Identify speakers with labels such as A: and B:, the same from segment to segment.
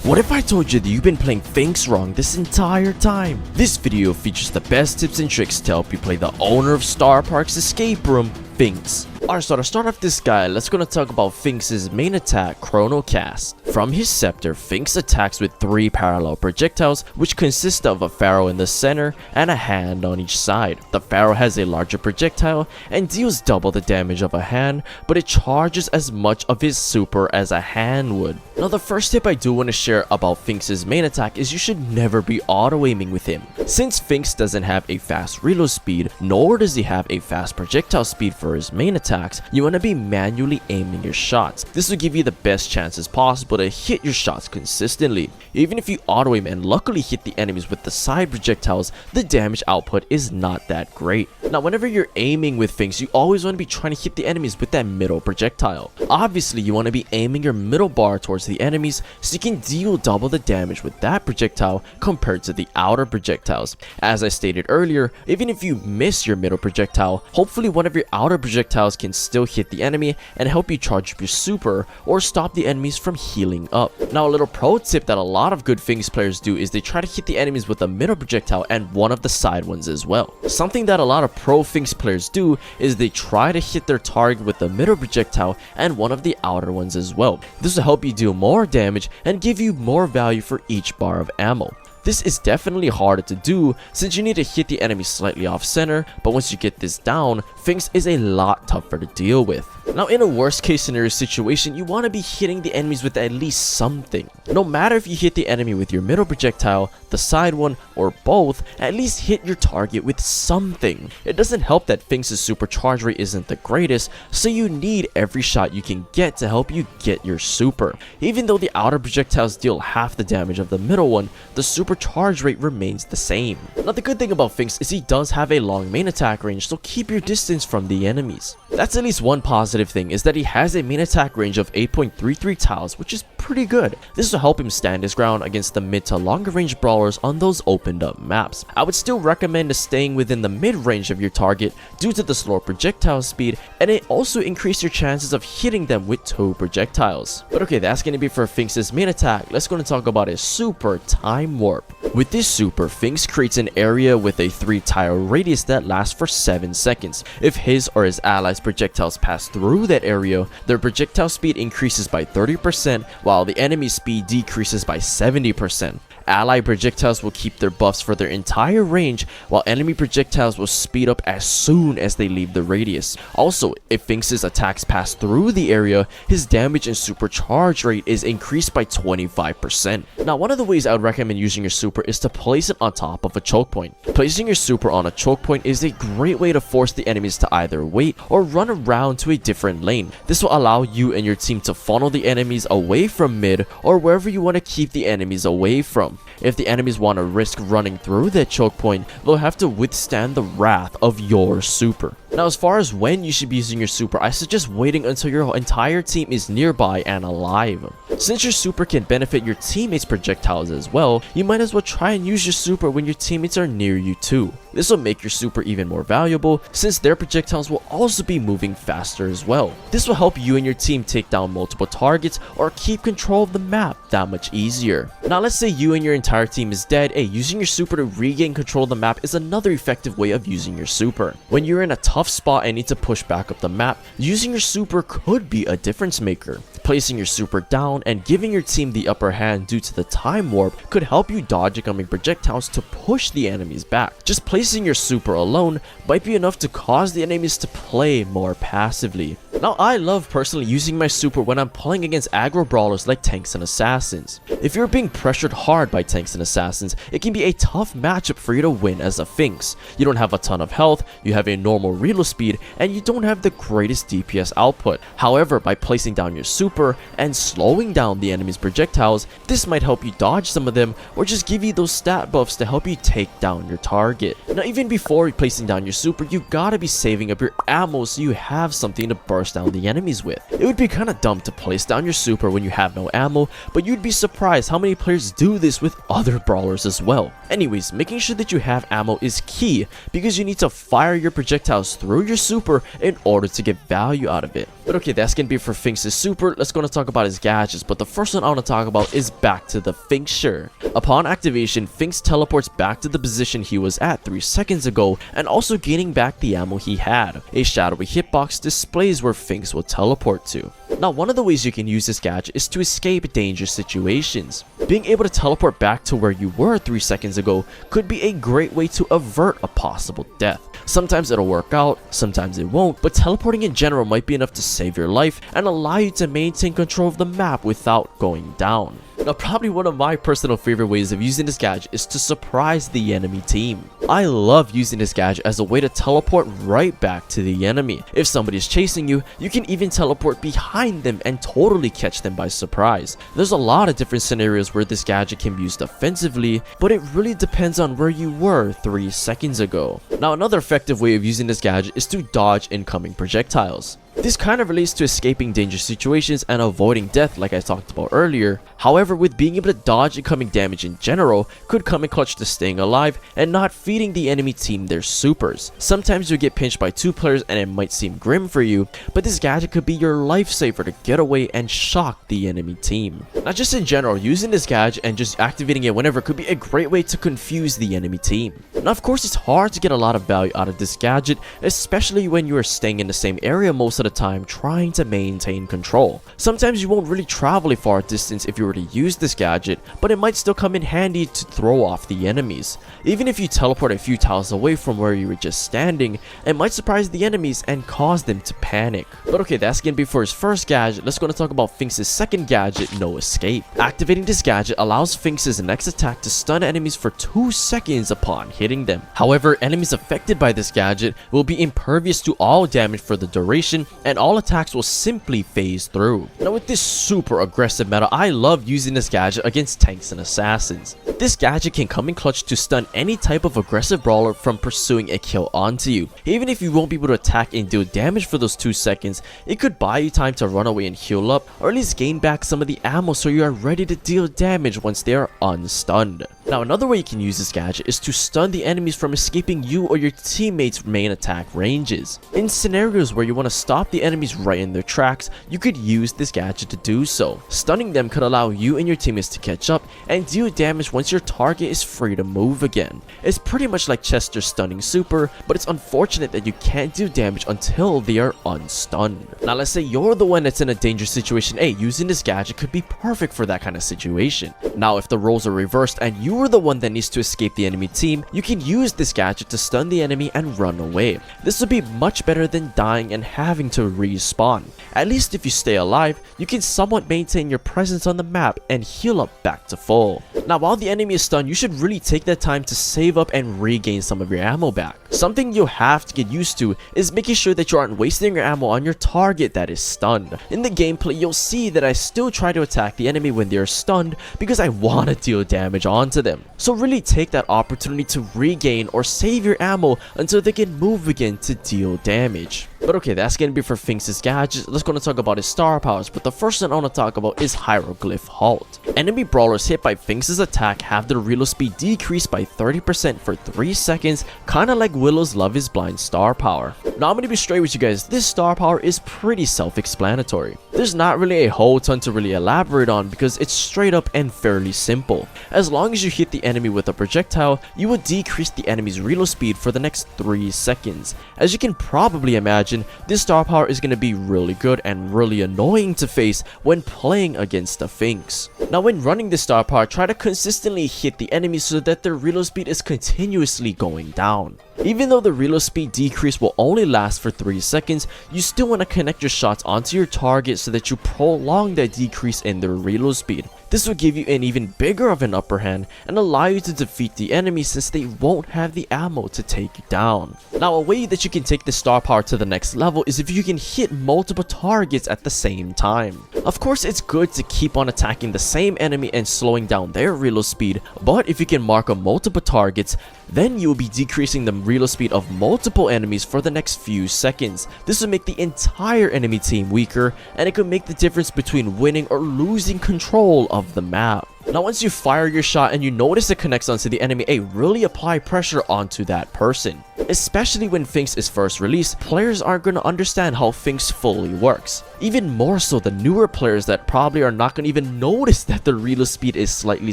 A: What if I told you that you've been playing Finx wrong this entire time? This video features the best tips and tricks to help you play the owner of Star Park's escape room, Finx. Alright, so to start off this guy, let's gonna talk about Finx's main attack, Chrono Cast. From his scepter, Finx attacks with 3 parallel projectiles, which consist of a pharaoh in the center and a hand on each side. The pharaoh has a larger projectile and deals double the damage of a hand, but it charges as much of his super as a hand would. Now, the first tip I do want to share about Finx's main attack is you should never be auto-aiming with him. Since Finx doesn't have a fast reload speed, nor does he have a fast projectile speed for his main attacks, you want to be manually aiming your shots. This will give you the best chances possible to hit your shots consistently. Even if you auto aim and luckily hit the enemies with the side projectiles, the damage output is not that great. Now, whenever you're aiming with Finx, you always want to be trying to hit the enemies with that middle projectile. Obviously, you want to be aiming your middle bar towards the enemies so you can deal double the damage with that projectile compared to the outer projectiles. As I stated earlier, even if you miss your middle projectile, hopefully one of your outer projectiles can still hit the enemy and help you charge up your super or stop the enemies from healing up. Now, a little pro tip that a lot of good Finx players do is they try to hit the enemies with a middle projectile and one of the side ones as well. Something that a lot of pro Finx players do is they try to hit their target with the middle projectile and one of the outer ones as well. This will help you deal more damage and give you more value for each bar of ammo. This is definitely harder to do since you need to hit the enemy slightly off center, but once you get this down, Finx is a lot tougher to deal with. Now, in a worst case scenario situation, you want to be hitting the enemies with at least something. No matter if you hit the enemy with your middle projectile, the side one, or both, at least hit your target with something. It doesn't help that Finx's supercharge rate isn't the greatest, so you need every shot you can get to help you get your super. Even though the outer projectiles deal half the damage of the middle one, the supercharge rate remains the same. Now, the good thing about Finx is he does have a long main attack range, so keep your distance from the enemies. That's at least one positive thing, is that he has a main attack range of 8.33 tiles, which is pretty good. This will help him stand his ground against the mid to longer range brawlers on those opened up maps. I would still recommend staying within the mid range of your target due to the slower projectile speed, and it also increases your chances of hitting them with 2 projectiles. But okay, that's going to be for Finx's main attack. Let's go and talk about his super, Time Warp. With this super, Finx creates an area with a 3-tile radius that lasts for 7 seconds. If his or his allies' projectiles pass through that area, their projectile speed increases by 30%, while the enemy's speed decreases by 70%. Ally projectiles will keep their buffs for their entire range, while enemy projectiles will speed up as soon as they leave the radius. Also, if Finx's attacks pass through the area, his damage and supercharge rate is increased by 25%. Now, one of the ways I would recommend using your super is to place it on top of a choke point. Placing your super on a choke point is a great way to force the enemies to either wait or run around to a different lane. This will allow you and your team to funnel the enemies away from mid or wherever you want to keep the enemies away from. If the enemies want to risk running through that choke point, they'll have to withstand the wrath of your super. Now, as far as when you should be using your super, I suggest waiting until your entire team is nearby and alive. Since your super can benefit your teammates' projectiles as well, you might as well try and use your super when your teammates are near you too. This will make your super even more valuable since their projectiles will also be moving faster as well. This will help you and your team take down multiple targets or keep control of the map that much easier. Now, let's say you and your entire team is dead. Hey, using your super to regain control of the map is another effective way of using your super. When you're in a tough spot and need to push back up the map, using your super could be a difference maker. Placing your super down and giving your team the upper hand due to the time warp could help you dodge incoming projectiles to push the enemies back. Just placing your super alone might be enough to cause the enemies to play more passively. Now, I love personally using my super when I'm playing against aggro brawlers like tanks and assassins. If you're being pressured hard by tanks and assassins, it can be a tough matchup for you to win as a Finx. You don't have a ton of health, you have a normal reload speed, and you don't have the greatest DPS output. However, by placing down your super and slowing down the enemy's projectiles, this might help you dodge some of them or just give you those stat buffs to help you take down your target. Now, even before placing down your super, you gotta be saving up your ammo so you have something to burst rush down the enemies with. It would be kinda dumb to place down your super when you have no ammo, but you'd be surprised how many players do this with other brawlers as well. Anyways, making sure that you have ammo is key because you need to fire your projectiles through your super in order to get value out of it. But okay, that's gonna be for Finx's super. Let's go to talk about his gadgets, but the first one I want to talk about is back to the Finxer. Upon activation, Finx teleports back to the position he was at 3 seconds ago and also gaining back the ammo he had. A shadowy hitbox displays where Finx will teleport to. Now, one of the ways you can use this gadget is to escape dangerous situations. Being able to teleport back to where you were 3 seconds ago could be a great way to avert a possible death. Sometimes it'll work out, sometimes it won't, but teleporting in general might be enough to save your life and allow you to maintain control of the map without going down. Now, probably one of my personal favorite ways of using this gadget is to surprise the enemy team. I love using this gadget as a way to teleport right back to the enemy. If somebody is chasing you, you can even teleport behind them and totally catch them by surprise. There's a lot of different scenarios where this gadget can be used offensively, but it really depends on where you were 3 seconds ago. Now, another effective way of using this gadget is to dodge incoming projectiles. This kind of relates to escaping dangerous situations and avoiding death like I talked about earlier. However, with being able to dodge incoming damage in general could come in clutch to staying alive and not feeding the enemy team their supers. Sometimes you get pinched by 2 players and it might seem grim for you, but this gadget could be your lifesaver to get away and shock the enemy team. Now, just in general, using this gadget and just activating it whenever could be a great way to confuse the enemy team. Now, of course, it's hard to get a lot of value out of this gadget, especially when you are staying in the same area most of the time trying to maintain control. Sometimes you won't really travel a far distance if you were to use this gadget, but it might still come in handy to throw off the enemies. Even if you teleport a few tiles away from where you were just standing, it might surprise the enemies and cause them to panic. But okay, that's gonna be for his first gadget. Let's go to talk about Finx's second gadget, No Escape. Activating this gadget allows Finx's next attack to stun enemies for 2 seconds upon hitting them. However, enemies affected by this gadget will be impervious to all damage for the duration, and all attacks will simply phase through. Now, with this super aggressive meta, I love using this gadget against tanks and assassins. This gadget can come in clutch to stun any type of aggressive brawler from pursuing a kill onto you. Even if you won't be able to attack and deal damage for those 2 seconds, it could buy you time to run away and heal up, or at least gain back some of the ammo so you are ready to deal damage once they are unstunned. Now, another way you can use this gadget is to stun the enemies from escaping you or your teammates' main attack ranges. In scenarios where you want to stop the enemies right in their tracks, you could use this gadget to do so. Stunning them could allow you and your teammates to catch up and deal damage once your target is free to move again. It's pretty much like Chester's stunning super, but it's unfortunate that you can't do damage until they are unstunned. Now, let's say you're the one that's in a dangerous situation. Hey, using this gadget could be perfect for that kind of situation. Now, if the roles are reversed and you are the one that needs to escape the enemy team, you can use this gadget to stun the enemy and run away. This would be much better than dying and having to respawn. At least if you stay alive, you can somewhat maintain your presence on the map and heal up back to full. Now, while the enemy is stunned, you should really take that time to save up and regain some of your ammo back. Something you'll have to get used to is making sure that you aren't wasting your ammo on your target that is stunned. In the gameplay, you'll see that I still try to attack the enemy when they are stunned because I want to deal damage onto them. So really take that opportunity to regain or save your ammo until they can move again to deal damage. But okay, that's gonna be for Finx's gadgets. Let's go to talk about his star powers, but the first one I want to talk about is Hieroglyph Halt. Enemy brawlers hit by Finx's attack have their reload speed decreased by 30% for 3 seconds, kinda like Willow's Love is Blind star power. Now, I'm gonna be straight with you guys, this star power is pretty self-explanatory. There's not really a whole ton to really elaborate on because it's straight up and fairly simple. As long as you hit the enemy with a projectile, you will decrease the enemy's reload speed for the next 3 seconds. As you can probably imagine, this star power is going to be really good and really annoying to face when playing against the Finx. Now, when running this star power, try to consistently hit the enemy so that their reload speed is continuously going down. Even though the reload speed decrease will only last for 3 seconds, you still want to connect your shots onto your target so that you prolong that decrease in their reload speed. This will give you an even bigger of an upper hand and allow you to defeat the enemy since they won't have the ammo to take you down. Now, a way that you can take the star power to the next level is if you can hit multiple targets at the same time. Of course, it's good to keep on attacking the same enemy and slowing down their reload speed, but if you can mark on multiple targets, then you will be decreasing the reload speed of multiple enemies for the next few seconds. This will make the entire enemy team weaker, and it could make the difference between winning or losing control of the map. Now, once you fire your shot and you notice it connects onto the enemy, really apply pressure onto that person. Especially when Finx is first released, players aren't going to understand how Finx fully works. Even more so the newer players that probably are not going to even notice that the reload speed is slightly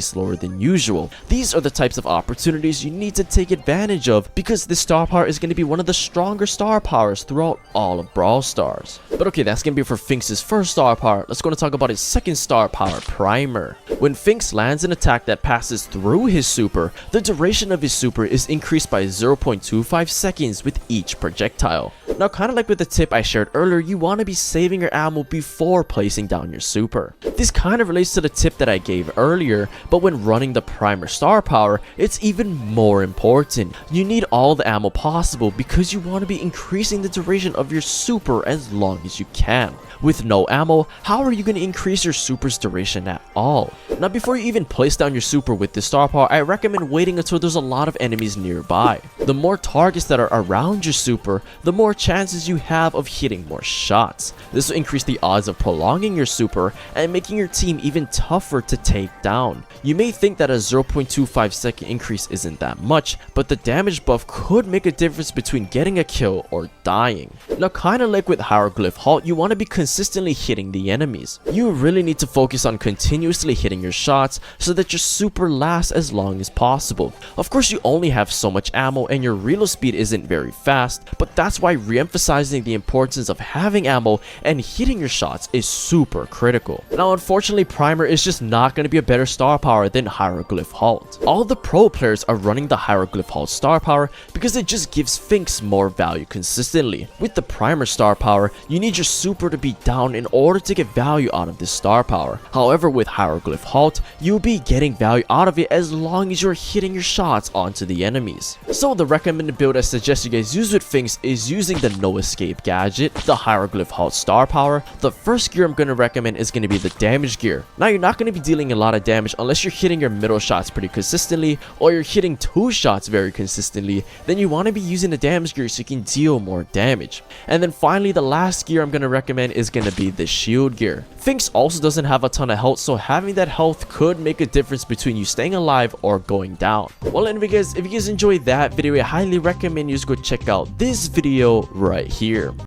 A: slower than usual. These are the types of opportunities you need to take advantage of because this star power is going to be one of the stronger star powers throughout all of Brawl Stars. But okay, that's going to be for Finx's first star power. Let's go and talk about his second star power, Primer. When Finx lands an attack that passes through his super, the duration of his super is increased by 0.25 seconds with each projectile. Now, kind of like with the tip I shared earlier, you want to be saving your ammo before placing down your super. This kind of relates to the tip that I gave earlier, but when running the Primer star power, it's even more important. You need all the ammo possible because you want to be increasing the duration of your super as long as you can. With no ammo, how are you going to increase your super's duration at all? Now, before you even place down your super with this star power, I recommend waiting until there's a lot of enemies nearby. The more targets that are around your super, the more chances you have of hitting more shots. This will increase the odds of prolonging your super and making your team even tougher to take down. You may think that a 0.25 second increase isn't that much, but the damage buff could make a difference between getting a kill or dying. Now, kind of like with Hieroglyph Halt, you want to be consistently hitting the enemies. You really need to focus on continuously hitting your shots so that your super lasts as long as possible. Of course, you only have so much ammo and your reload speed isn't very fast, but that's why re-emphasizing the importance of having ammo and hitting your shots is super critical. Now, unfortunately, Primer is just not going to be a better star power than Hieroglyph Halt. All the pro players are running the Hieroglyph Halt star power because it just gives Finx more value consistently. With the Primer star power, you need your super to be down in order to get value out of this star power. However, with Hieroglyph Halt, you'll be getting value out of it as long as you're hitting your shots onto the enemies. So the recommended build I suggest you guys use with Finx is using the No Escape gadget, the Hieroglyph Halt star power. The first gear I'm going to recommend is going to be the damage gear. Now, you're not going to be dealing a lot of damage unless you're hitting your middle shots pretty consistently or you're hitting 2 shots very consistently. Then you want to be using the damage gear so you can deal more damage. And then finally, the last gear I'm going to recommend is going to be the shield gear. Finx also doesn't have a ton of health, so having that health could make a difference between you staying alive or going down. Well, anyway guys, if you guys enjoyed that video, I highly recommend you just go check out this video right here.